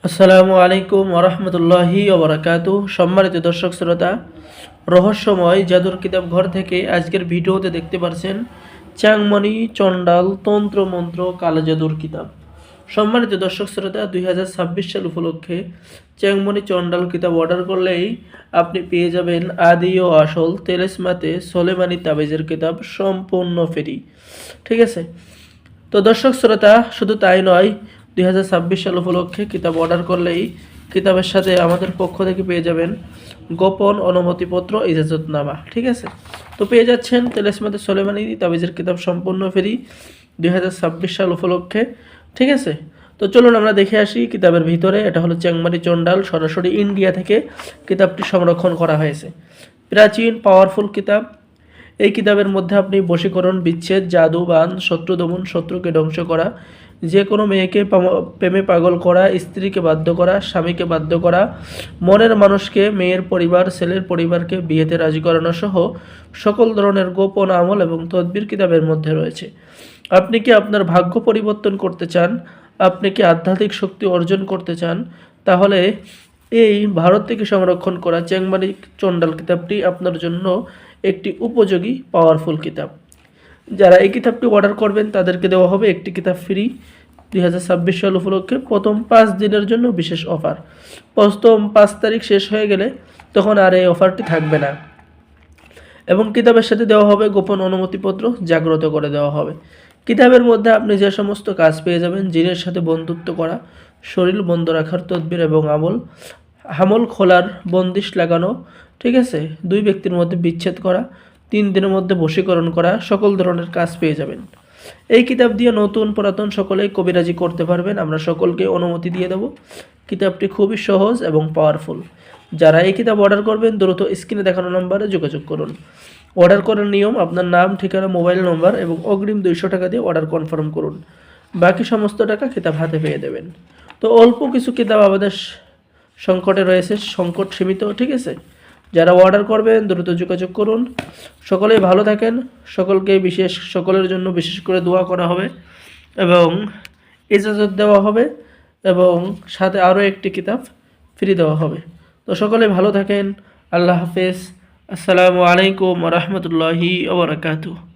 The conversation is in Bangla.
আসসালামু আলাইকুম ওরহমতুল্লাহি ওবরাকাতু। সম্মানিত দর্শক শ্রোতা, রহস্যময় জাদুর কিতাব ঘর থেকে আজকের ভিডিওতে দেখতে পাচ্ছেন চাংমণি চণ্ডাল তন্ত্র মন্ত্র কালো জাদুর কিতাব। সম্মানিত দর্শক শ্রোতা, 2026 সাল উপলক্ষে চাংমণি চণ্ডাল কিতাব অর্ডার করলেই আপনি পেয়ে যাবেন আদি ও আসল তেলেসমাতে সোলেমানি তাবিজের কিতাব সম্পূর্ণ ফ্রি। ঠিক আছে, তো দর্শক শ্রোতা, শুধু তাই নয়, 2026 সাল উপলক্ষে কিতাব অর্ডার করলেই কিতাবের সাথে আমাদের পক্ষ থেকে পেয়ে যাবেন গোপন অনুমতিপত্র ইজাজতনামা। ঠিক আছে, তো পেয়ে যাচ্ছেন তেলেসমাতে সোলেমানি তাবিজের কিতাব সম্পূর্ণ ফ্রি 2026 সাল উপলক্ষে। ঠিক আছে, তো চলুন আমরা দেখে আসি কিতাবের ভিতরে। এটা হলো চাংমারি চণ্ডাল, সরাসরি ইন্ডিয়া থেকে কিতাবটি সংরক্ষণ করা হয়েছে। প্রাচীন পাওয়ারফুল কিতাব। এই কিতাবের মধ্যে আপনি বশীকরণ, বিচ্ছেদ, জাদু, বান, শত্রু দমন, শত্রুকে ধ্বংস করা, যে কোনো মেয়েকে প্রেমে পাগল করা, স্ত্রীকে বাধ্য করা, স্বামীকে বাধ্য করা, মনের মানুষকে, মেয়ের পরিবার, ছেলের পরিবারকে বিয়েতে রাজি করানো সহ সকল ধরনের গোপন আমল এবং তদবির কিতাবের মধ্যে রয়েছে। আপনি কি আপনার ভাগ্য পরিবর্তন করতে চান? আপনি কি আধ্যাত্মিক শক্তি অর্জন করতে চান? তাহলে এই ভারত থেকে সংরক্ষণ করা চাংমারি চণ্ডাল কিতাবটি আপনার জন্য একটি উপযোগী পাওয়ারফুল কিতাব। যারা এই কিতাবটি অর্ডার করবেন তাদেরকে দেওয়া হবে একটি কিতাব ফ্রি 2026 সাল উপলক্ষে। প্রথম 5 দিনের জন্য বিশেষ অফার। প্রথম 5 তারিখ শেষ হয়ে গেলে তখন আর এই অফারটি থাকবে না, এবং কিতাবের সাথে দেওয়া হবে গোপন অনুমতিপত্র, জাগ্রত করে দেওয়া হবে। কিতাবের মধ্যে আপনি যে সমস্ত কাজ পেয়ে যাবেন: জিনের সাথে বন্ধুত্ব করা, শরীর বন্ধ রাখার তদবির এবং আমল, হামল খোলার বন্দিশ লাগানো, ঠিক আছে, 2 ব্যক্তির মধ্যে বিচ্ছেদ করা, 3 দিনের মধ্যে বশীকরণ করা, সকল ধরনের কাজ পেয়ে যাবেন। এই কিতাব দিয়ে নতুন পুরাতন সকলেই কবিরাজি করতে পারবেন। আমরা সকলকে অনুমতি দিয়ে দেব। কিতাবটি খুবই সহজ এবং পাওয়ারফুল। যারা এই কিতাব অর্ডার করবেন দ্রুত স্ক্রিনে দেখানো নম্বরে যোগাযোগ করুন। অর্ডার করার নিয়ম: আপনার নাম, ঠিকানা, মোবাইল নম্বর এবং অগ্রিম 200 টাকা দিয়ে অর্ডার কনফার্ম করুন। বাকি সমস্ত টাকা কিতাব হাতে পেয়ে দেবেন। তো অল্প কিছু কিতাব আমাদের সংকটে রয়েছে, সংকট সীমিত। ঠিক আছে, যারা অর্ডার করবেন দ্রুত যোগাযোগ করুন। সকলেই ভালো থাকেন। সকলের জন্য বিশেষ করে দোয়া করা হবে এবং ইজাজত দেওয়া হবে, এবং সাথে আরও একটি কিতাব ফ্রি দেওয়া হবে। তো সকলে ভালো থাকেন। আল্লাহ হাফেজ। আসসালামু আলাইকুম ওয়া রাহমাতুল্লাহি ওয়া বারাকাতুহু।